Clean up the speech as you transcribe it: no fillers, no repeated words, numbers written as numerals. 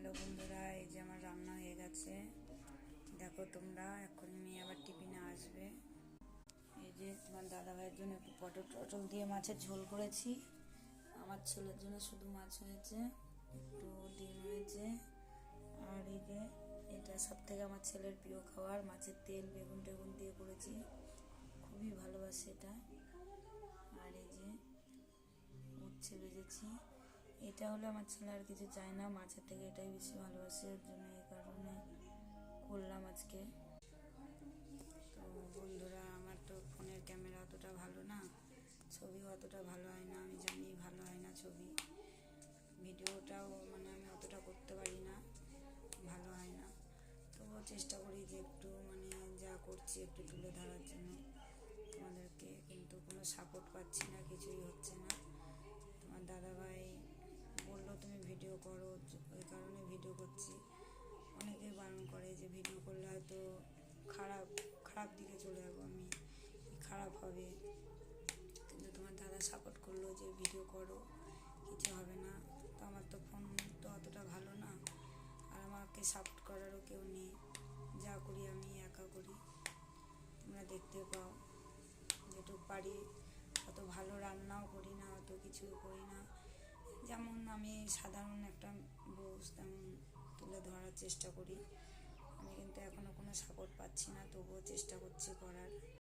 Hello বন্ধুরা, এই যে আমার রান্না হয়ে গেছে। দেখো তোমরা, এখন মেয়ে আবার টিফিনে আসবে। এই যে তোমার দাদাভাইয়ের জন্য একটু পটল দিয়ে মাছের ঝোল করেছি। আমার ছেলের জন্য শুধু মাছ হয়েছে, একটু ডিম হয়েছে। আর এই যে এটা সব থেকে আমার ছেলের প্রিয় খাবার, মাছের তেল বেগুন টেগুন দিয়ে করেছি, খুবই ভালোবাসে এটা। আর এই যে উচ্ছে ভেজেছি। এটা হলে আমার ছেলে আর কিছু চায় না, মাছের থেকে এটাই বেশি ভালোবাসে, এর জন্য এই কারণে করলাম আজকে। তো বন্ধুরা, আমার তো ফোনের ক্যামেরা অতটা ভালো না, ছবি অতটা ভালো হয় না, আমি জানি ভালো হয় না ছবি, ভিডিওটাও মানে আমি অতটা করতে পারি না, ভালো হয় না। তবুও চেষ্টা করি যে একটু মানে যা করছি একটু তুলে ধরার জন্য তোমাদেরকে, কিন্তু কোনো সাপোর্ট পাচ্ছি না, কিছুই হচ্ছে না। তোমার দাদাভাই বললো তুমি ভিডিও করো, ওই কারণে ভিডিও করছি। অনেকে বারণ করে যে ভিডিও করলে হয়তো খারাপ দিকে চলে যাবো আমি, খারাপ হবে। কিন্তু তোমার দাদা সাপোর্ট করলো যে ভিডিও করো, কিছু হবে না। তো আমার তো ফোন তো অতটা ভালো না, আর আমাকে সাপোর্ট করারও কেউ নেই, যা করি আমি একা করি, তোমরা দেখতে পাও। যেটুকু পারি, অত ভালো রান্নাও করি না, অত কিছু করি না, যেমন আমি সাধারণ একটা বউ তেমন তুলে ধরার চেষ্টা করি। আমি কিন্তু এখনও কোনো সাপোর্ট পাচ্ছি না, তবুও চেষ্টা করছি করার।